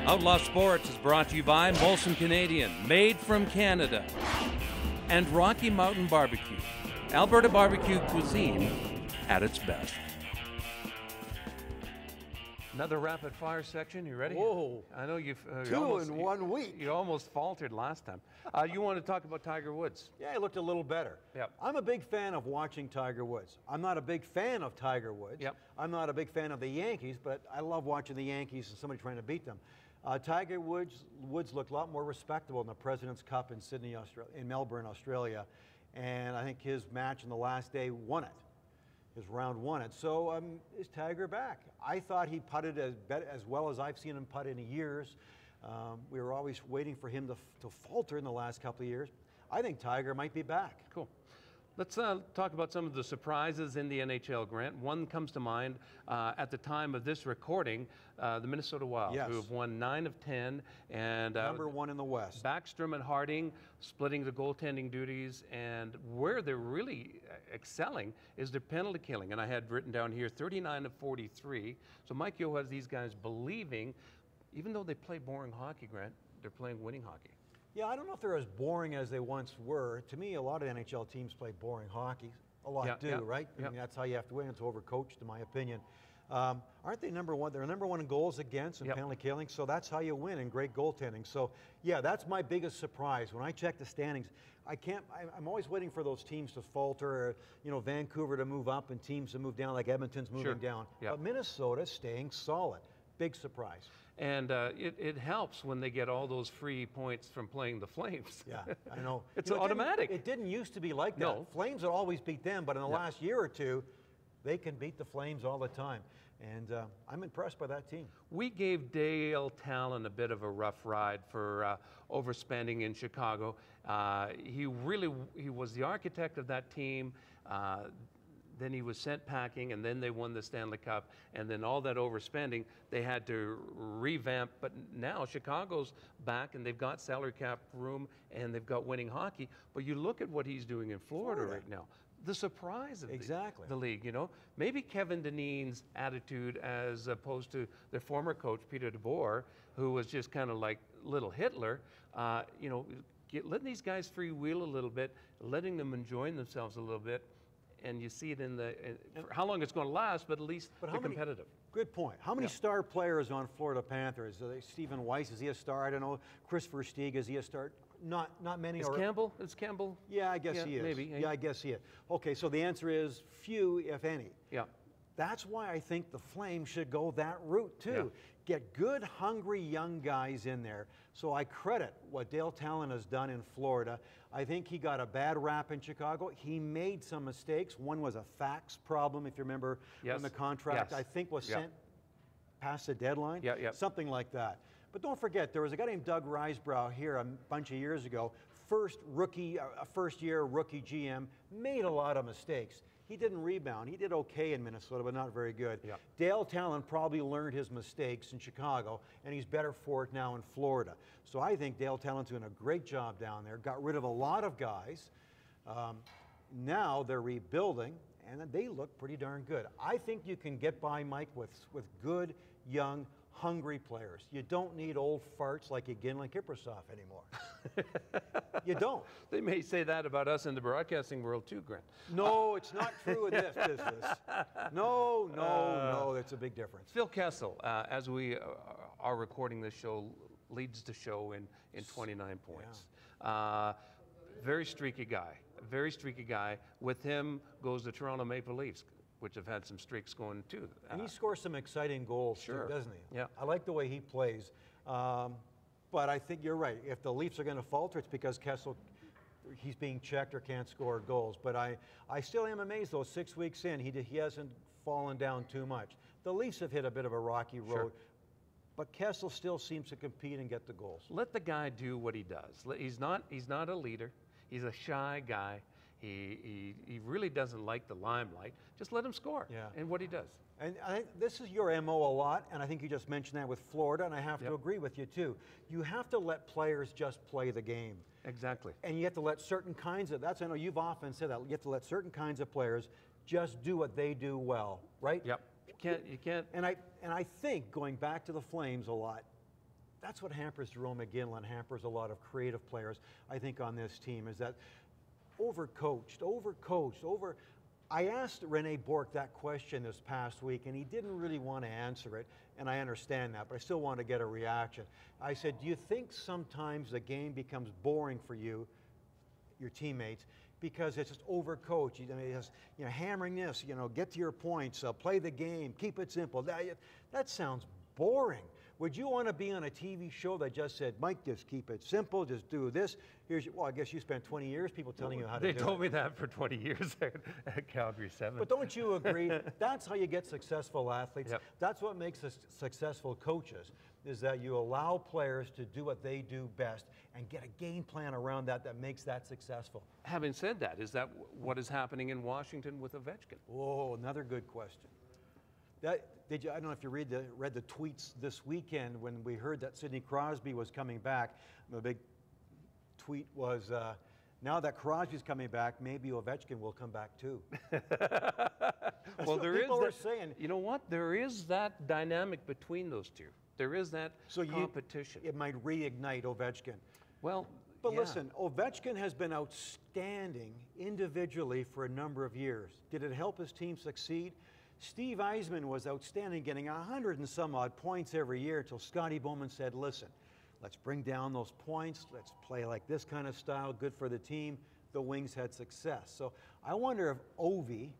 Outlaw Sports is brought to you by Molson Canadian, made from Canada, and Rocky Mountain Barbecue, Alberta barbecue cuisine at its best. Another rapid fire section. You ready? Whoa. I know you've... Two in 1 week. You almost faltered last time. You want to talk about Tiger Woods? Yeah, he looked a little better. Yep. I'm a big fan of watching Tiger Woods. I'm not a big fan of Tiger Woods. Yep. I'm not a big fan of the Yankees, but I love watching the Yankees and somebody trying to beat them. Tiger Woods looked a lot more respectable in the President's Cup in Sydney, Australia, in Melbourne, Australia, and I think his match in the last day won it. His round won it. So is Tiger back? I thought he putted as well as I've seen him putt in years. We were always waiting for him to falter in the last couple of years. I think Tiger might be back. Cool. Let's talk about some of the surprises in the NHL, Grant. One comes to mind at the time of this recording, the Minnesota Wild, yes, who have won 9 of 10. And number one in the West. Backstrom and Harding splitting the goaltending duties, and where they're really excelling is their penalty killing. And I had written down here 39 of 43. So Mike Yeo has these guys believing, even though they play boring hockey, Grant, they're playing winning hockey. Yeah, I don't know if they're as boring as they once were. To me, a lot of NHL teams play boring hockey. A lot do, right? I mean, that's how you have to win. It's overcoached, in my opinion. Aren't they number one? They're number one in goals against and penalty killing, so that's how you win in great goaltending. So, yeah, that's my biggest surprise. When I check the standings, I'm always waiting for those teams to falter, or, you know, Vancouver to move up and teams to move down, like Edmonton's moving down. But Minnesota's staying solid. Big surprise. And it helps when they get all those free points from playing the Flames. Yeah, I know. It's automatic. It didn't used to be like that. No. Flames would always beat them, but in the last year or two, they can beat the Flames all the time. And I'm impressed by that team. We gave Dale Talon a bit of a rough ride for overspending in Chicago. He was the architect of that team. Then he was sent packing, and then they won the Stanley Cup, and then all that overspending, they had to revamp. But now Chicago's back, and they've got salary cap room, and they've got winning hockey. But you look at what he's doing in Florida right now. The surprise of the league, you know. Maybe Kevin Dineen's attitude as opposed to their former coach, Peter DeBoer, who was just kind of like little Hitler, you know, letting these guys freewheel a little bit, letting them enjoy themselves a little bit. And you see it in how long it's going to last, but at least they're competitive. Good point. How many star players on Florida Panthers? Stephen Weiss, is he a star? I don't know. Chris Versteeg, is he a star? Not many. Is Campbell? Yeah, I guess he is. Maybe. Yeah, I guess he is. Okay, so the answer is few, if any. Yeah. That's why I think the Flames should go that route too. Yeah. Get good, hungry young guys in there. So I credit what Dale Talon has done in Florida. I think he got a bad rap in Chicago. He made some mistakes. One was a fax problem, if you remember, when the contract, I think, was sent past the deadline. Something like that. But don't forget, there was a guy named Doug Risebrough here a bunch of years ago. First-year rookie GM, made a lot of mistakes. He didn't rebound. He did okay in Minnesota, but not very good. Yeah. Dale Talon probably learned his mistakes in Chicago, and he's better for it now in Florida. So I think Dale Talon's doing a great job down there. Got rid of a lot of guys. Now they're rebuilding, and they look pretty darn good. I think you can get by, Mike, with good, young, hungry players. You don't need old farts like Iginla and Kiprasov anymore. You don't. They may say that about us in the broadcasting world too, Grant. No, it's not true in this business. No, that's a big difference. Phil Kessel, as we are recording this show, leads the show in 29 points. Yeah. Very streaky guy. With him goes the Toronto Maple Leafs, which have had some streaks going too. And he scores some exciting goals too, doesn't he? Yeah. I like the way he plays. But I think you're right. If the Leafs are going to falter, it's because Kessel, he's being checked or can't score goals. But I still am amazed, though, 6 weeks in, he hasn't fallen down too much. The Leafs have hit a bit of a rocky road. But Kessel still seems to compete and get the goals. Let the guy do what he does. He's not a leader. He's a shy guy. He really doesn't like the limelight. Just let him score. And what he does. And I think this is your MO a lot, and I think you just mentioned that with Florida, and I have to agree with you too. You have to let players just play the game. Exactly. And you have to let certain kinds of, I know you've often said that, you have to let certain kinds of players just do what they do well, right? Yep. You can't. And I think, going back to the Flames a lot, that's what hampers Jerome McGinley, hampers a lot of creative players, I think, on this team, is that overcoached. I asked Rene Bourque that question this past week, and he didn't really want to answer it, and I understand that, but I still want to get a reaction. I said, do you think sometimes the game becomes boring for you, your teammates, because it's just overcoached? It's, hammering this, get to your points, play the game, keep it simple. That sounds boring. Would you want to be on a TV show that just said, Mike, just keep it simple, just do this? Well, I guess you spent 20 years, people telling you how to do it. They told me that for 20 years at Calgary 7. But don't you agree? That's how you get successful athletes. Yep. That's what makes us successful coaches, is that you allow players to do what they do best and get a game plan around that makes that successful. Having said that, is that what is happening in Washington with Ovechkin? Oh, another good question. I don't know if you read the tweets this weekend when we heard that Sidney Crosby was coming back. The big tweet was, now that Crosby's coming back, maybe Ovechkin will come back too. Well, there is that, saying. You know what? There is that dynamic between those two. There is that competition. It might reignite Ovechkin. Well, but yeah. listen, Ovechkin has been outstanding individually for a number of years. Did it help his team succeed? Steve Eisman was outstanding, getting 100 and some odd points every year until Scotty Bowman said, listen, let's bring down those points. Let's play like this kind of style, good for the team. The Wings had success. So I wonder if Ovi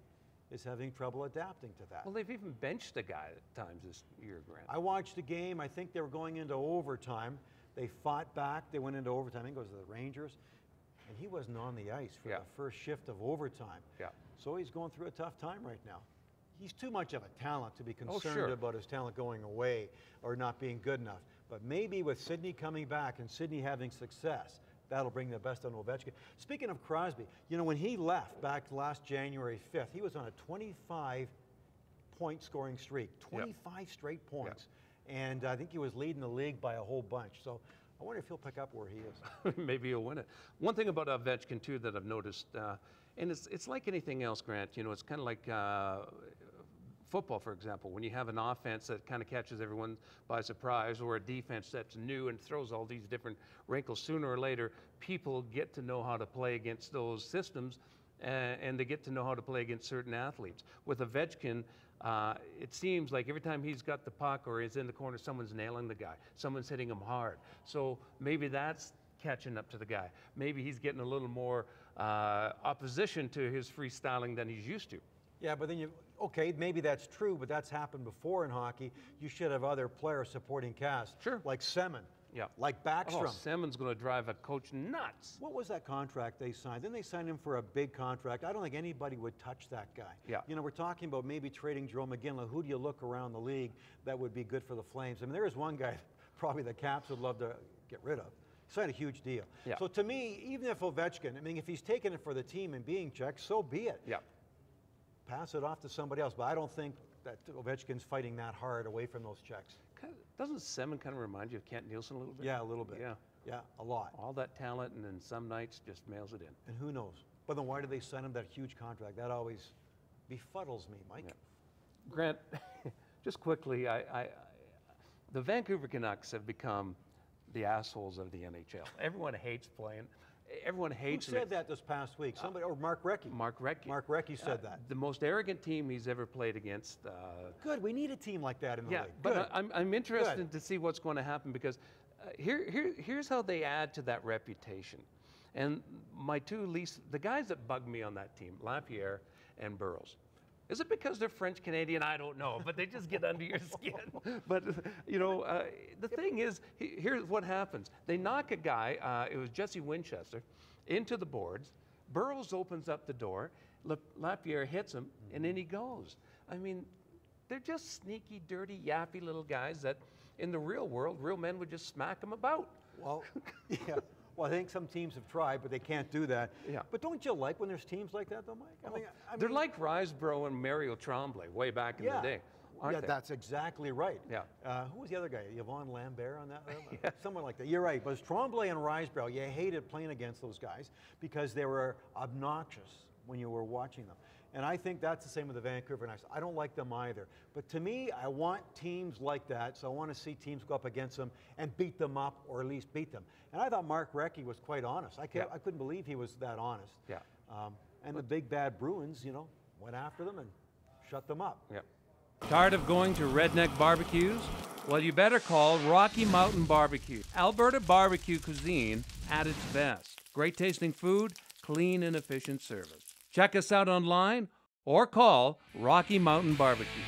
is having trouble adapting to that. Well, they've even benched a guy at times this year, Grant. I watched the game. I think they were going into overtime. They fought back. They went into overtime. I think it was the Rangers. And he wasn't on the ice for the first shift of overtime. Yeah. So he's going through a tough time right now. He's too much of a talent to be concerned about his talent going away or not being good enough. But maybe with Sidney coming back and Sidney having success, that'll bring the best out of Ovechkin. Speaking of Crosby, when he left back last January 5th, he was on a 25-point scoring streak, 25 straight points. Yep. And I think he was leading the league by a whole bunch. So I wonder if he'll pick up where he is. Maybe he'll win it. One thing about Ovechkin, too, that I've noticed, and it's like anything else, Grant, it's kind of like football, for example, when you have an offense that kind of catches everyone by surprise, or a defense that's new and throws all these different wrinkles, sooner or later, people get to know how to play against those systems, and they get to know how to play against certain athletes. With Ovechkin, it seems like every time he's got the puck or is in the corner, someone's nailing the guy. Someone's hitting him hard. So maybe that's catching up to the guy. Maybe he's getting a little more opposition to his freestyling than he's used to. Yeah, but then okay, maybe that's true, but that's happened before in hockey. You should have other players supporting cast. Sure. Like Semin. Yeah. Like Backstrom. Oh, Semin's going to drive a coach nuts. What was that contract they signed? Didn't they sign him for a big contract? I don't think anybody would touch that guy. Yeah. We're talking about maybe trading Jerome McGinley. Who do you look around the league that would be good for the Flames? I mean, there is one guy probably the Caps would love to get rid of. He signed a huge deal. Yeah. So to me, even if Ovechkin, if he's taking it for the team and being checked, so be it. Yeah. Pass it off to somebody else. But I don't think that Ovechkin's fighting that hard away from those checks. Doesn't Semin kind of remind you of Kent Nielsen a little bit? Yeah, a little bit. Yeah. Yeah, a lot. All that talent, and then some nights just mails it in. And who knows? But then why did they sign him that huge contract? That always befuddles me, Mike. Yeah. Grant, just quickly, the Vancouver Canucks have become the assholes of the NHL. Everyone hates playing. Everyone hates Who said that this past week? Somebody, or Mark Recchi. Mark Recchi. Mark Recchi said that. The most arrogant team he's ever played against. Good. We need a team like that in the league. But I'm interested to see what's going to happen, because here's how they add to that reputation. And the guys that bug me on that team, Lapierre and Burrows. Is it because they're French Canadian? I don't know, but they just get under your skin. But the thing is, here's what happens: they knock a guy. It was Jesse Winchester into the boards. Burrows opens up the door. Lapierre hits him, and then he goes. I mean, they're just sneaky, dirty, yappy little guys that, in the real world, real men would just smack them about. Well, yeah. Well, I think some teams have tried, but they can't do that. Yeah. But don't you like when there's teams like that, though, Mike? They're like Risebrough and Mario Tremblay way back in the day, aren't they? That's exactly right. Yeah. Who was the other guy? Yvonne Lambert on that? Yeah. Someone like that. You're right. But Tremblay and Risebrough, you hated playing against those guys because they were obnoxious. when you were watching them. And I think that's the same with the Vancouver Knights. I don't like them either. But to me, I want teams like that, so I want to see teams go up against them and beat them up, or at least beat them. And I thought Mark Recchi was quite honest. I couldn't believe he was that honest. Yeah. And the big bad Bruins, you know, went after them and shut them up. Yeah. Tired of going to redneck barbecues? Well, you better call Rocky Mountain Barbecue. Alberta barbecue cuisine at its best. Great tasting food, clean and efficient service. Check us out online or call Rocky Mountain Barbecue.